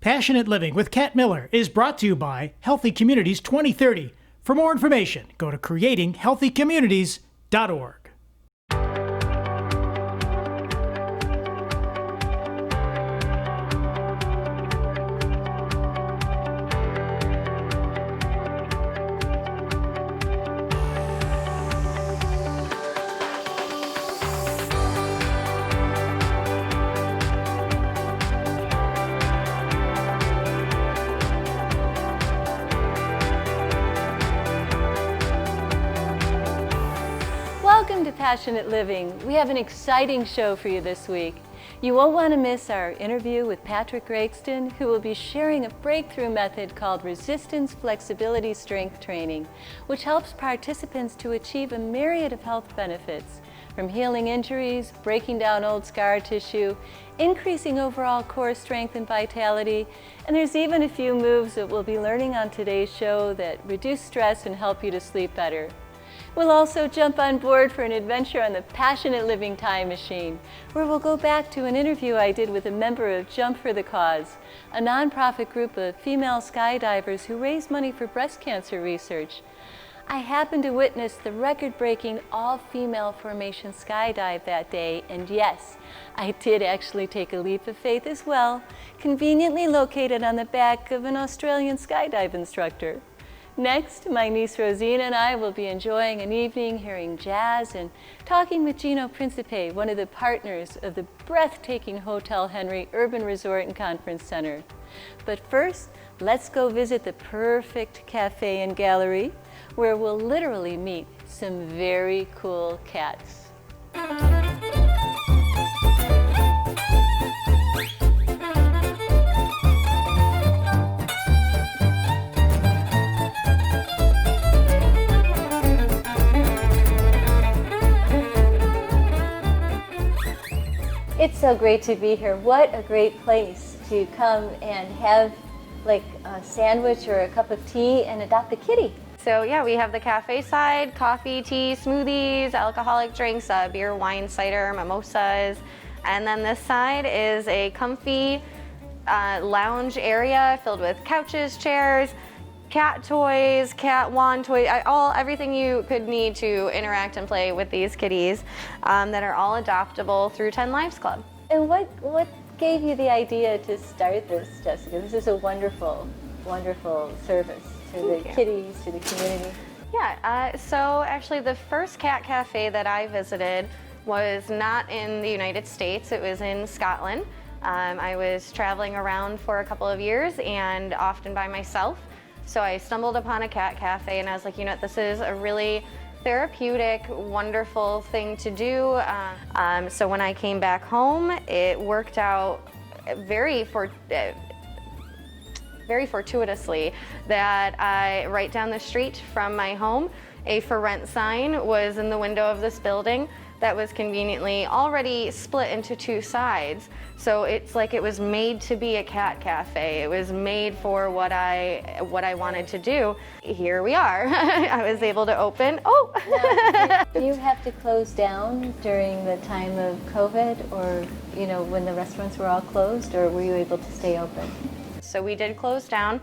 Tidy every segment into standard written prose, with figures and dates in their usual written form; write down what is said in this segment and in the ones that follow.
Passionate Living with Kat Miller is brought to you by Healthy Communities 2030. For more information, go to creatinghealthycommunities.org. Welcome to Passionate Living. We have an exciting show for you this week. You won't want to miss our interview with Patrick Gregston, who will be sharing a breakthrough method called Resistance Flexibility Strength Training, which helps participants to achieve a myriad of health benefits, from healing injuries, breaking down old scar tissue, increasing overall core strength and vitality, and there's even a few moves that we'll be learning on today's show that reduce stress and help you to sleep better. We'll also jump on board for an adventure on the Passionate Living Time Machine, where we'll go back to an interview I did with a member of Jump for the Cause, a nonprofit group of female skydivers who raise money for breast cancer research. I happened to witness the record-breaking all-female formation skydive that day, and yes, I did actually take a leap of faith as well, conveniently located on the back of an Australian skydive instructor. Next, my niece Rosina and I will be enjoying an evening hearing jazz and talking with Gino Principe, one of the partners of the breathtaking Hotel Henry Urban Resort and Conference Center. But first, let's go visit the Purrrrfect Cafe and Gallery, where we'll literally meet some very cool cats. It's so great to be here. What a great place to come and have like a sandwich or a cup of tea and adopt a kitty. So yeah, we have the cafe side, coffee, tea, smoothies, alcoholic drinks, beer, wine, cider, mimosas. And then this side is a comfy lounge area filled with couches, chairs, cat toys, cat wand toys, everything you could need to interact and play with these kitties that are all adoptable through 10 Lives Club. And what gave you the idea to start this, Jessica? This is a wonderful, wonderful service to the kitties, to the community. Yeah, so actually the first cat cafe that I visited was not in the United States, it was in Scotland. I was traveling around for a couple of years and often by myself. So I stumbled upon a cat cafe and I was like, you know, this is a really therapeutic, wonderful thing to do. So when I came back home, it worked out very fortuitously that right down the street from my home, a for rent sign was in the window of this building that was conveniently already split into two sides. So it's like it was made to be a cat cafe. It was made for what I wanted to do. Here we are. I was able to open. Oh! Now, did you have to close down during the time of COVID, or you know, when the restaurants were all closed, or were you able to stay open? So we did close down,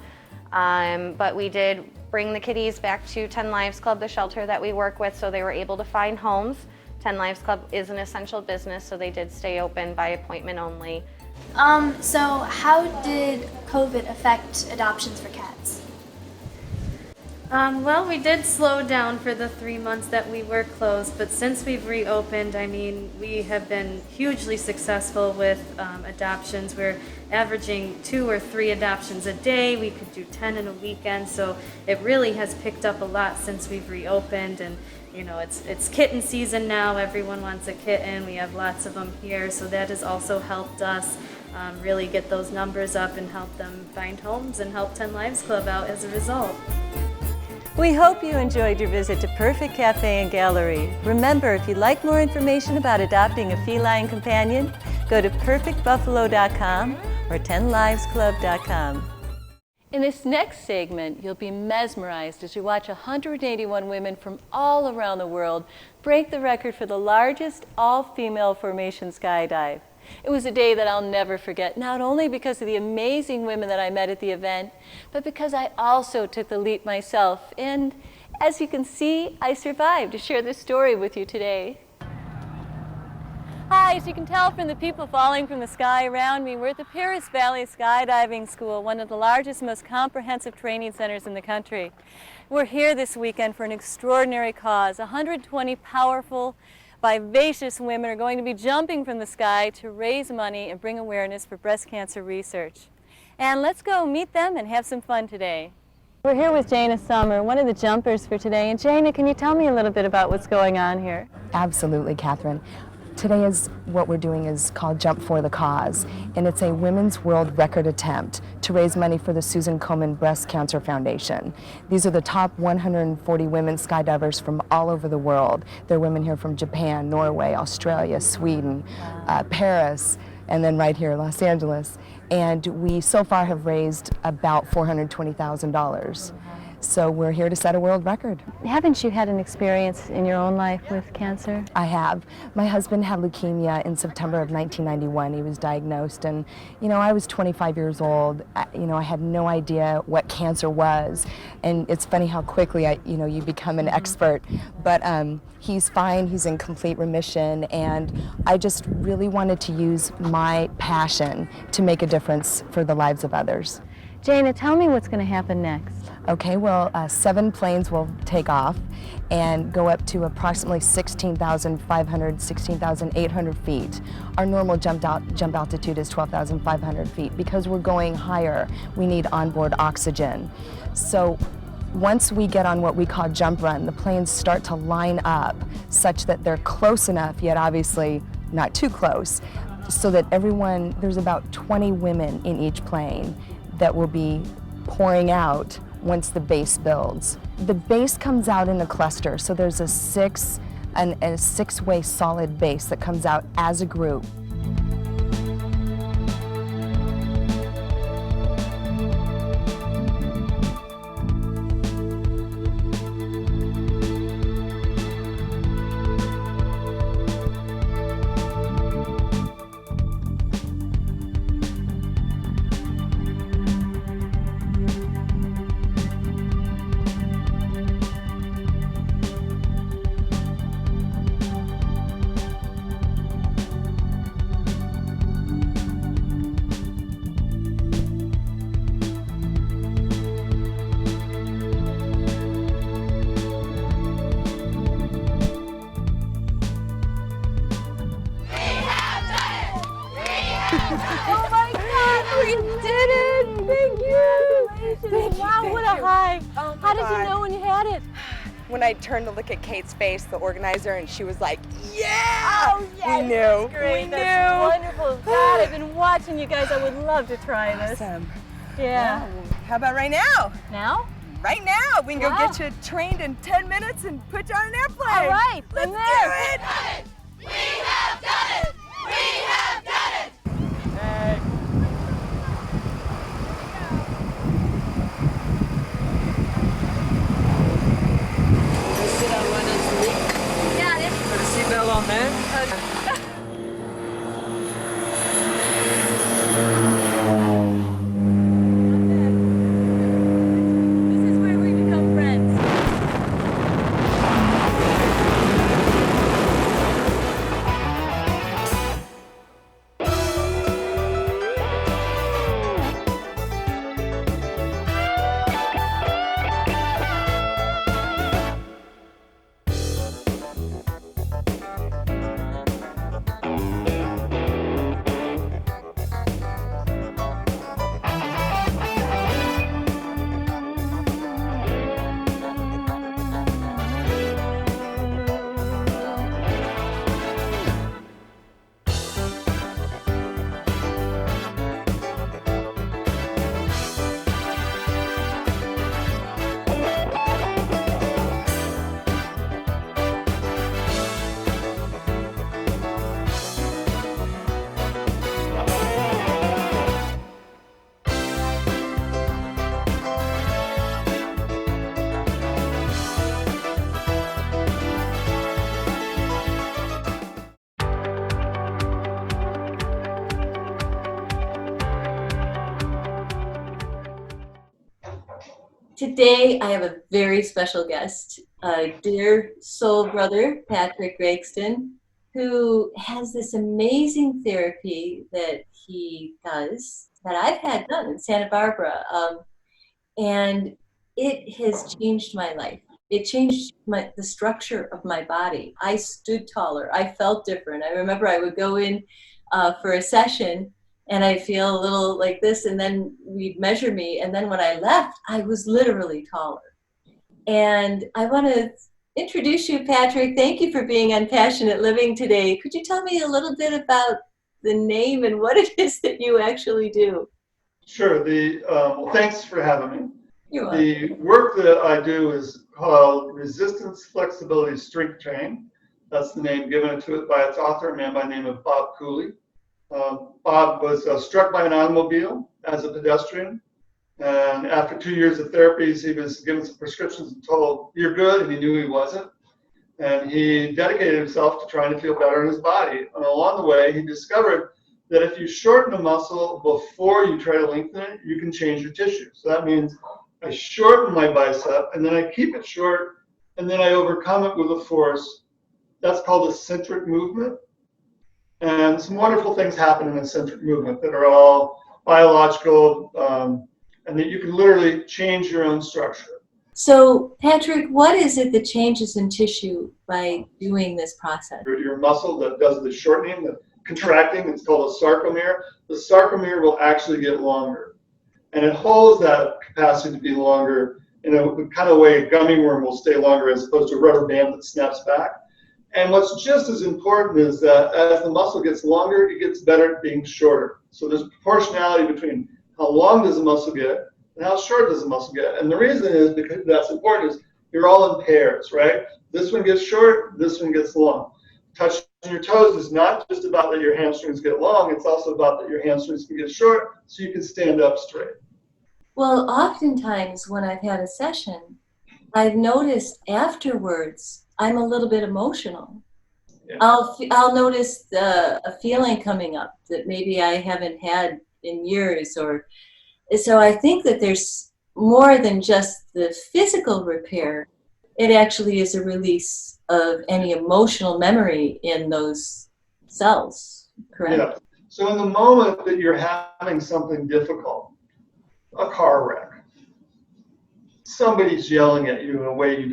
but we did bring the kitties back to 10 Lives Club, the shelter that we work with, so they were able to find homes. 10 Lives Club is an essential business, so they did stay open by appointment only. So how did COVID affect adoptions for cats? Well, we did slow down for the 3 months that we were closed, but since we've reopened, I mean, we have been hugely successful with adoptions. We're averaging 2 or 3 adoptions a day. We could do 10 in a weekend, so it really has picked up a lot since we've reopened. And you know, it's kitten season now. Everyone wants a kitten. We have lots of them here, so that has also helped us really get those numbers up and help them find homes and help 10 Lives Club out as a result. We hope you enjoyed your visit to Purrrrfect Cafe and Gallery. Remember, if you'd like more information about adopting a feline companion, go to perfectbuffalo.com or 10livesclub.com. In this next segment, you'll be mesmerized as you watch 181 women from all around the world break the record for the largest all-female formation skydive. It was a day that I'll never forget, not only because of the amazing women that I met at the event, but because I also took the leap myself. And as you can see, I survived to share this story with you today. Hi, as you can tell from the people falling from the sky around me, we're at the Purrrrfect Valley Skydiving School, one of the largest, most comprehensive training centers in the country. We're here this weekend for an extraordinary cause. 120 powerful, vivacious women are going to be jumping from the sky to raise money and bring awareness for breast cancer research. And let's go meet them and have some fun today. We're here with Jayna Summer, one of the jumpers for today. And Jayna, can you tell me a little bit about what's going on here? Absolutely, Catherine. Today is what we're doing is called Jump for the Cause, and it's a women's world record attempt to raise money for the Susan Komen Breast Cancer Foundation. These are the top 140 women skydivers from all over the world. There are women here from Japan, Norway, Australia, Sweden, Paris, and then right here, Los Angeles. And we so far have raised about $420,000. So we're here to set a world record. Haven't you had an experience in your own life with cancer? I have. My husband had leukemia in September of 1991. He was diagnosed, and I was 25 years old. I had no idea what cancer was, and it's funny how quickly you become an expert. But he's fine. He's in complete remission, and I just really wanted to use my passion to make a difference for the lives of others. Jayna, tell me what's going to happen next. Okay, well, 7 planes will take off and go up to approximately 16,500, 16,800 feet. Our normal jump altitude is 12,500 feet. Because we're going higher, we need onboard oxygen. So once we get on what we call jump run, the planes start to line up such that they're close enough, yet obviously not too close, so that there's about 20 women in each plane that will be pouring out once the base builds. The base comes out in a cluster, so there's a six-way solid base that comes out as a group. Oh my God, we did it! Thank you! Congratulations! Wow, what a high! Oh How did you know when you had it? When I turned to look at Kate's face, the organizer, and she was like, yeah! Oh, yes, We knew. That's great. We That's knew. wonderful. God, I've been watching you guys. I would love to try this. Awesome. Yeah. How about right now? Now? Right now. We can go Wow. get you trained in 10 minutes and put you on an airplane. All right, Let's I'm do there. it! We have done it! We have done it! Hey. Sit on one of the Got it. Put a seatbelt on there. This is where we become friends. Today, I have a very special guest, a dear soul brother, Patrick Gregston, who has this amazing therapy that he does, that I've had done in Santa Barbara. And it has changed my life. It changed the structure of my body. I stood taller. I felt different. I remember I would go in for a session and I feel a little like this, and then we'd measure me, and then when I left, I was literally taller. And I want to introduce you, Patrick. Thank you for being on Passionate Living today. Could you tell me a little bit about the name and what it is that you actually do? Sure. Well, thanks for having me. You're welcome. The work that I do is called Resistance, Flexibility, Strength Training. That's the name given to it by its author, a man by the name of Bob Cooley. Bob was struck by an automobile as a pedestrian, and after 2 years of therapies, he was given some prescriptions and told, "You're good," and he knew he wasn't. And he dedicated himself to trying to feel better in his body. And along the way, he discovered that if you shorten a muscle before you try to lengthen it, you can change your tissue. So that means I shorten my bicep, and then I keep it short, and then I overcome it with a force. That's called eccentric movement. And some wonderful things happen in eccentric movement that are all biological, and that you can literally change your own structure. So, Patrick, what is it that changes in tissue by doing this process? Your muscle that does the shortening, the contracting, it's called a sarcomere. The sarcomere will actually get longer, and it holds that capacity to be longer in a kind of way a gummy worm will stay longer as opposed to a rubber band that snaps back. And what's just as important is that as the muscle gets longer, it gets better at being shorter. So there's proportionality between how long does the muscle get and how short does the muscle get. And the reason is because that's important is you're all in pairs, right? This one gets short, this one gets long. Touching your toes is not just about that your hamstrings get long, it's also about that your hamstrings can get short so you can stand up straight. Well, oftentimes when I've had a session, I've noticed afterwards I'm a little bit emotional. Yeah. I'll notice a feeling coming up that maybe I haven't had in years, or so I think that there's more than just the physical repair. It actually is a release of any emotional memory in those cells, correct? Yeah. So in the moment that you're having something difficult, a car wreck, somebody's yelling at you in a way you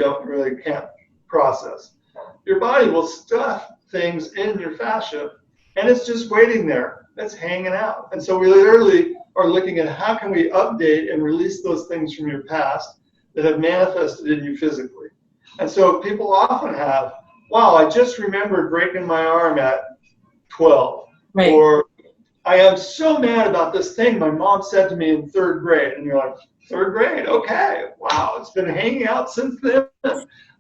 can't process, your body will stuff things in your fascia, and it's just waiting there. It's hanging out. And so we literally are looking at how can we update and release those things from your past that have manifested in you physically. And so people often have, wow, I just remembered breaking my arm at 12. Right. Or I am so mad about this thing my mom said to me in 3rd grade. And you're like, 3rd grade? Okay. Wow, it's been hanging out since then.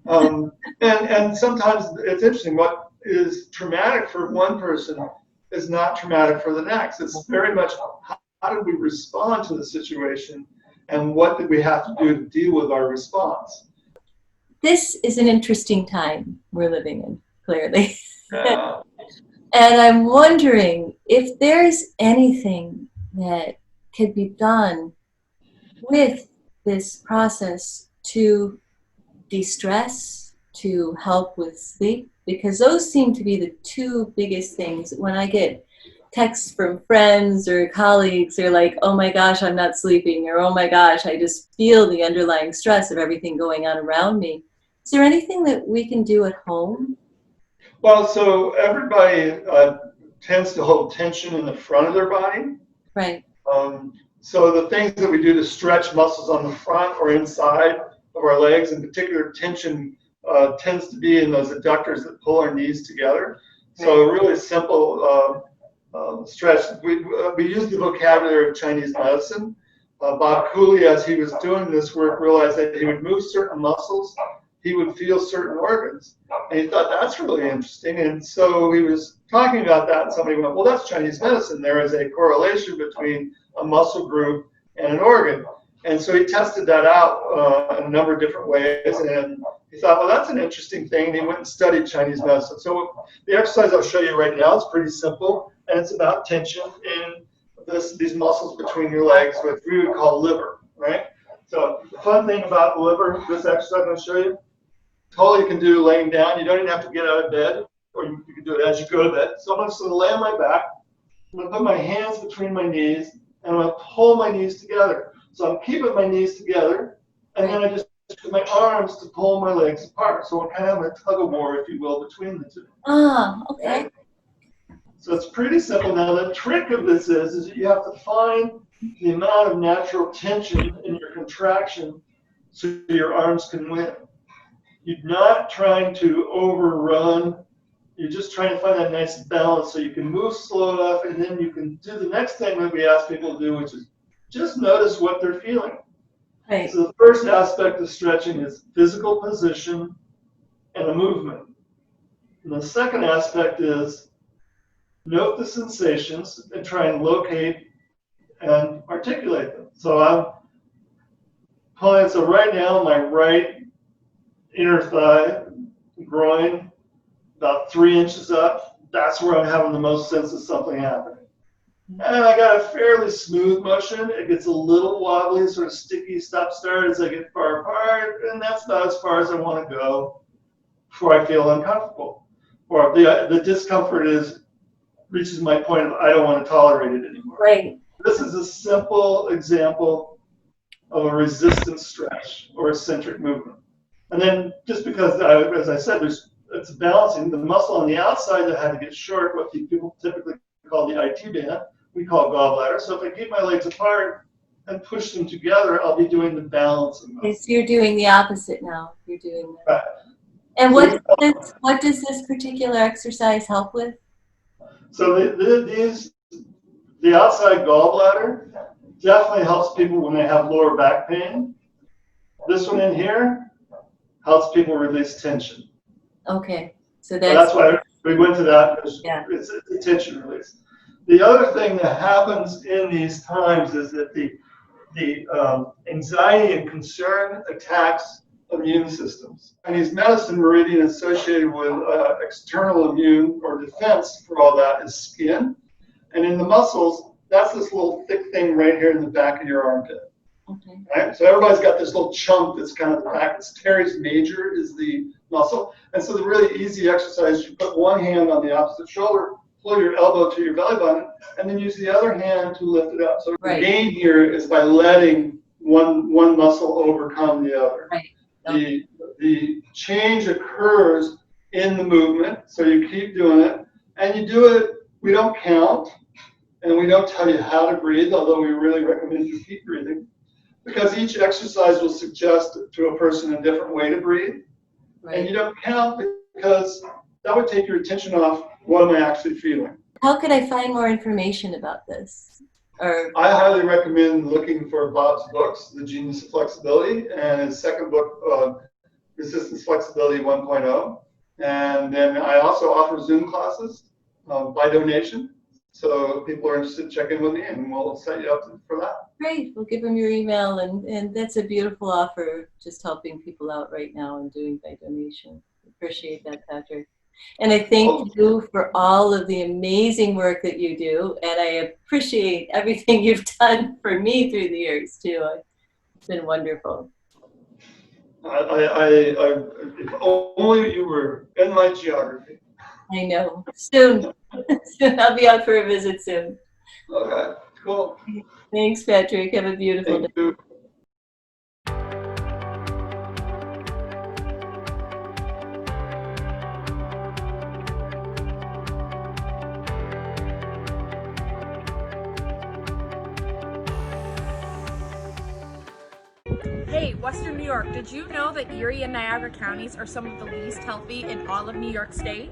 And sometimes it's interesting. What is traumatic for one person is not traumatic for the next. It's very much how did we respond to the situation and what did we have to do to deal with our response. This is an interesting time we're living in, clearly. Yeah. And I'm wondering if there's anything that could be done with this process to de-stress, to help with sleep, because those seem to be the two biggest things. When I get texts from friends or colleagues, they're like, oh my gosh, I'm not sleeping, or oh my gosh, I just feel the underlying stress of everything going on around me. Is there anything that we can do at home? Well, so everybody tends to hold tension in the front of their body. Right. So the things that we do to stretch muscles on the front or inside of our legs, in particular, tension tends to be in those adductors that pull our knees together. So a really simple stretch. We use the vocabulary of Chinese medicine. Bob Cooley, as he was doing this work, realized that he would move certain muscles, he would feel certain organs. And he thought, that's really interesting. And so he was talking about that, and somebody went, well, that's Chinese medicine. There is a correlation between a muscle group and an organ. And so he tested that out in a number of different ways. And he thought, well, that's an interesting thing. And he went and studied Chinese medicine. So the exercise I'll show you right now is pretty simple. And it's about tension in these muscles between your legs, which we would call liver, right? So the fun thing about the liver, this exercise I'm going to show you, totally you can do laying down. You don't even have to get out of bed, or you can do it as you go to bed. So I'm just going to lay on my back. I'm going to put my hands between my knees, and I'm going to pull my knees together. So I'm keeping my knees together, and then I just use my arms to pull my legs apart. So I'm kind of having a tug of war, if you will, between the two. Ah, okay. So it's pretty simple. Now the trick of this is that you have to find the amount of natural tension in your contraction so your arms can win. You're not trying to overrun. You're just trying to find that nice balance so you can move slow enough, and then you can do the next thing that we ask people to do, which is just notice what they're feeling. Right. So the first aspect of stretching is physical position and a movement. And the second aspect is note the sensations and try and locate and articulate them. So I'm pulling, so right now my right inner thigh, groin, about 3 inches up, that's where I'm having the most sense of something happening. And I got a fairly smooth motion. It gets a little wobbly, sort of sticky stop-start as I get far apart, and that's about as far as I want to go before I feel uncomfortable. Or the discomfort reaches my point of I don't want to tolerate it anymore. Right. This is a simple example of a resistance stretch or eccentric movement. And then just because, as I said, it's balancing the muscle on the outside that had to get short, what people typically call the IT band, we call gallbladder. So if I keep my legs apart and push them together, I'll be doing the balancing. Okay, so you're doing the opposite now. You're doing that. Right. And what does this particular exercise help with? So the outside gallbladder definitely helps people when they have lower back pain. This one in here helps people release tension. Okay, so that's why we went to that, because yeah. It's a tension release. The other thing that happens in these times is that the anxiety and concern attacks immune systems. Chinese medicine meridian associated with external immune or defense for all that is skin. And in the muscles, that's this little thick thing right here in the back of your armpit. Okay. Right? So everybody's got this little chunk that's kind of the back. It's teres major is the muscle. And so the really easy exercise, you put one hand on the opposite shoulder, pull your elbow to your belly button, and then use the other hand to lift it up. So the gain here is by letting one muscle overcome the other. Right. The change occurs in the movement, so you keep doing it, and you do it, we don't count, and we don't tell you how to breathe, although we really recommend you keep breathing, because each exercise will suggest to a person a different way to breathe. Right. And you don't count because that would take your attention off what am I actually feeling. How could I find more information about this? Or I highly recommend looking for Bob's books, The Genius of Flexibility, and his second book, Resistance Flexibility 1.0. And then I also offer Zoom classes by donation. So if people are interested, check in with me and we'll set you up for that. Great. We'll give them your email, and that's a beautiful offer, just helping people out right now and doing by donation. Appreciate that, Patrick. And I thank you for all of the amazing work that you do, and I appreciate everything you've done for me through the years too. It's been wonderful. If only you were in my geography. I know. Soon. I'll be out for a visit soon. Okay, cool. Thanks, Patrick. Have a beautiful day. You. Hey, Western New York, did you know that Erie and Niagara counties are some of the least healthy in all of New York State?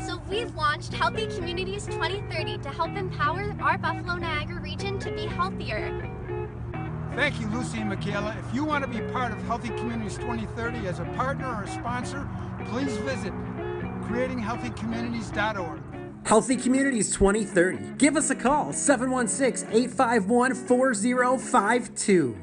So we've launched Healthy Communities 2030 to help empower our Buffalo Niagara region to be healthier. Thank you, Lucy and Michaela. If you want to be part of Healthy Communities 2030 as a partner or a sponsor, please visit creatinghealthycommunities.org. Healthy Communities 2030. Give us a call, 716-851-4052.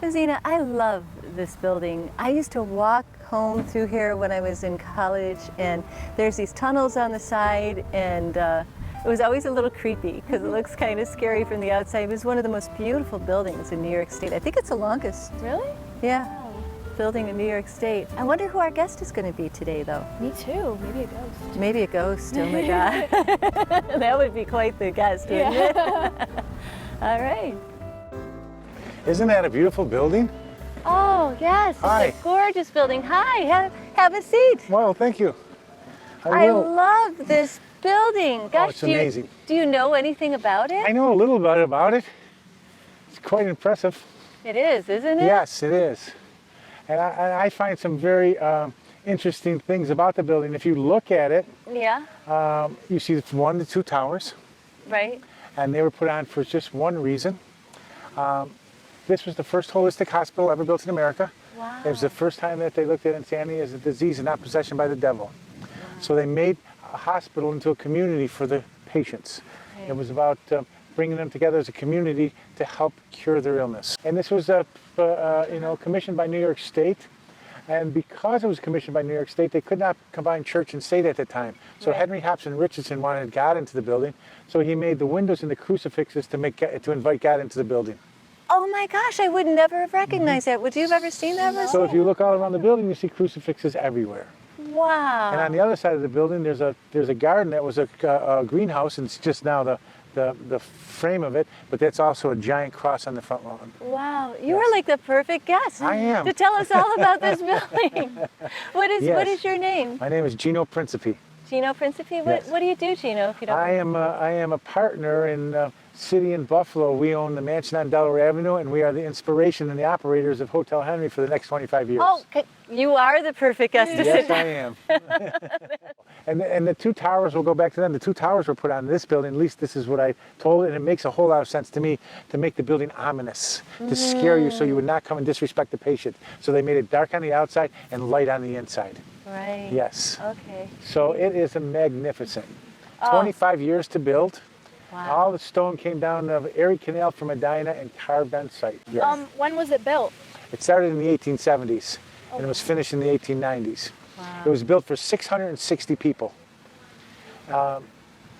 Zena, I love love this building. I used to walk home through here when I was in college, and there's these tunnels on the side, and it was always a little creepy because it looks kind of scary from the outside. It was one of the most beautiful buildings in New York State. I think it's the longest. Really? Yeah. Building in New York State. I wonder who our guest is going to be today, though. Me too. Maybe a ghost. Maybe a ghost. Oh my God. That would be quite the guest, wouldn't it? All right. Isn't that a beautiful building? Oh, yes. Hi. It's a gorgeous building. Hi. Have a seat. Well, thank you. I love this building. Gosh, it's amazing. Do you know anything about it? I know a little bit about it. It's quite impressive. It is, isn't it? Yes, it is. And I find some very interesting things about the building. If you look at it, yeah. You see 1 to 2 towers. Right. And they were put on for just one reason. This was the first holistic hospital ever built in America. Wow. It was the first time that they looked at insanity as a disease and not possession by the devil. Wow. So they made a hospital into a community for the patients. Okay. It was about bringing them together as a community to help cure their illness. And this was commissioned by New York State. And because it was commissioned by New York State, they could not combine church and state at the time. So right. Henry Hobson Richardson wanted God into the building. So he made the windows and the crucifixes to invite God into the building. Oh my gosh, I would never have recognized that. Would you have ever seen that before? So if you look all around the building, you see crucifixes everywhere. Wow. And on the other side of the building, there's a garden that was a greenhouse, and it's just now the frame of it, but that's also a giant cross on the front lawn. Wow, you are like the perfect guest. I am. To tell us all about this building. What is your name? My name is Gino Principe. Gino Principe? Yes. What do you do, Gino, if you don't mind? I am a partner in City in Buffalo. We own the mansion on Delaware Avenue, and we are the inspiration and the operators of Hotel Henry for the next 25 years. Oh, you are the perfect guest to sit down. Yes, I am. and the 2 towers, we'll go back to them. The 2 towers were put on this building. At least this is what I told, and it makes a whole lot of sense to me to make the building ominous, to scare you so you would not come and disrespect the patient. So they made it dark on the outside and light on the inside. Right. Yes. Okay. So it is a magnificent. Oh. 25 years to build. Wow. All the stone came down of Erie Canal from Medina and carved on site. Yes. When was it built? It started in the 1870s and it was finished in the 1890s. Wow. It was built for 660 people. But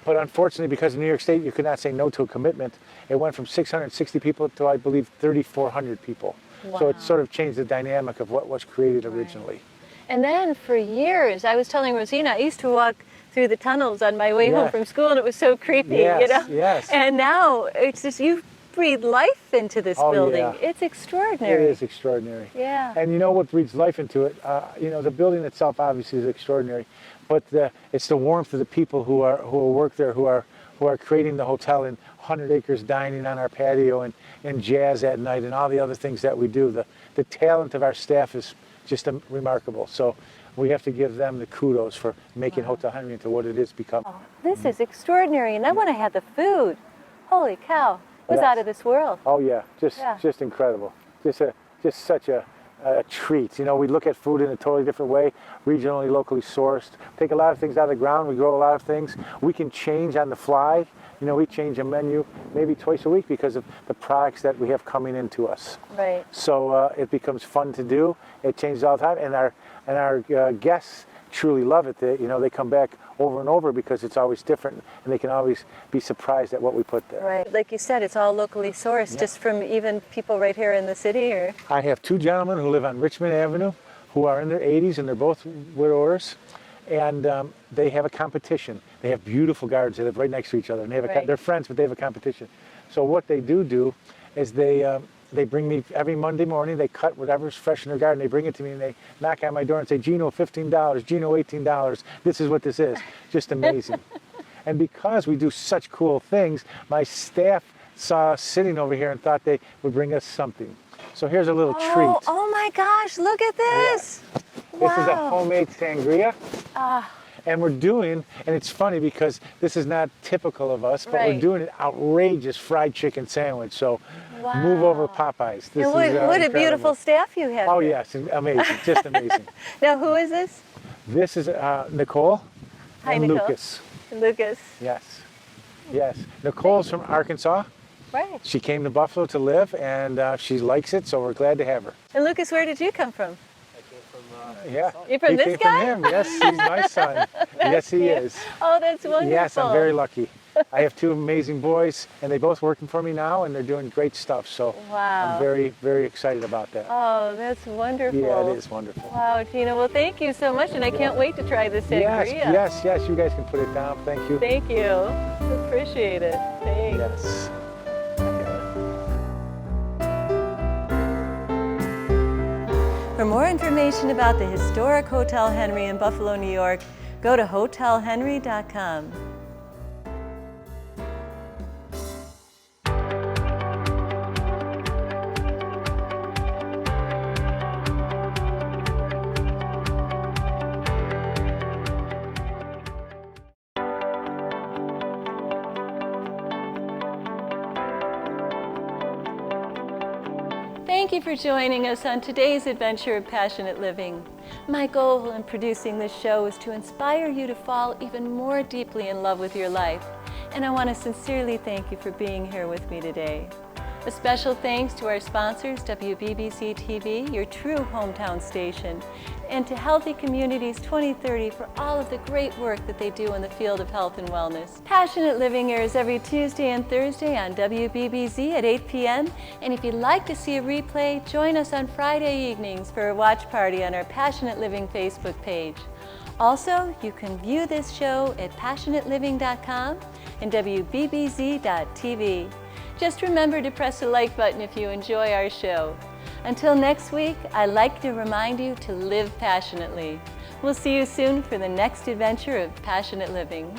unfortunately, because of New York State, you could not say no to a commitment. It went from 660 people to, I believe, 3,400 people. Wow. So it sort of changed the dynamic of what was created originally. And then for years, I was telling Rosina, I used to walk through the tunnels on my way home from school, and it was so creepy, you know? Yes. And now it's just, you breathe life into this building. Yeah. It's extraordinary. It is extraordinary. Yeah. And you know what breathes life into it? The building itself obviously is extraordinary, but it's the warmth of the people who work there, who are creating the hotel, and 100 acres dining on our patio, and jazz at night, and all the other things that we do. The talent of our staff is just remarkable. So we have to give them the kudos for making Hotel Henry into what it is become. Oh, this is extraordinary. And then when I had the food, holy cow, it was out of this world. Oh yeah, just incredible. Just such a treat. You know, we look at food in a totally different way, regionally, locally sourced. Take a lot of things out of the ground. We grow a lot of things. We can change on the fly. You know, we change a menu maybe twice a week because of the products that we have coming into us. Right. So it becomes fun to do. It changes all the time, and our guests truly love it. They come back over and over because it's always different, and they can always be surprised at what we put there. Right. Like you said, it's all locally sourced, just from even people right here in the city, or? I have 2 gentlemen who live on Richmond Avenue who are in their 80s, and they're both widowers. And they have a competition. They have beautiful gardens. They live right next to each other, and they're friends, but they have a competition. So what they do is they bring me every Monday morning. They cut whatever's fresh in their garden. They bring it to me, and they knock on my door and say, "Gino, $15. Gino, $18. This is what this is." Just amazing. And because we do such cool things, my staff saw us sitting over here and thought they would bring us something. So here's a little treat. Oh my gosh! Look at this. Yeah. This is a homemade sangria. And we're doing, and it's funny because this is not typical of us, but we're doing an outrageous fried chicken sandwich. So move over Popeyes. This what a beautiful staff you have. Oh here. yes, amazing, just amazing. Now who is this? This is Nicole and Nicole. Lucas. Lucas. Yes. Nicole's from Arkansas. Right. She came to Buffalo to live, and she likes it, so we're glad to have her. And Lucas, where did you come from? Yeah. You're from he this came guy? From him. Yes, he's my son. Yes, he is. Oh, that's wonderful. Yes, I'm very lucky. I have two amazing boys, and they're both working for me now, and they're doing great stuff. So wow. I'm very, very excited about that. Oh, that's wonderful. Yeah, it is wonderful. Wow, Gina. Well, thank you so much, and I can't wait to try the sangria. Yes. You guys can put it down. Thank you. Thank you. Appreciate it. Thanks. Yes. For more information about the historic Hotel Henry in Buffalo, New York, go to hotelhenry.com. Thank you for joining us on today's adventure of passionate living. My goal in producing this show is to inspire you to fall even more deeply in love with your life. And I want to sincerely thank you for being here with me today. A special thanks to our sponsors, WBBC TV, your true hometown station, and to Healthy Communities 2030 for all of the great work that they do in the field of health and wellness. Passionate Living airs every Tuesday and Thursday on WBBZ at 8 p.m. And if you'd like to see a replay, join us on Friday evenings for a watch party on our Passionate Living Facebook page. Also, you can view this show at passionateliving.com and WBBZ.tv. Just remember to press the like button if you enjoy our show. Until next week, I'd like to remind you to live passionately. We'll see you soon for the next adventure of Passionate Living.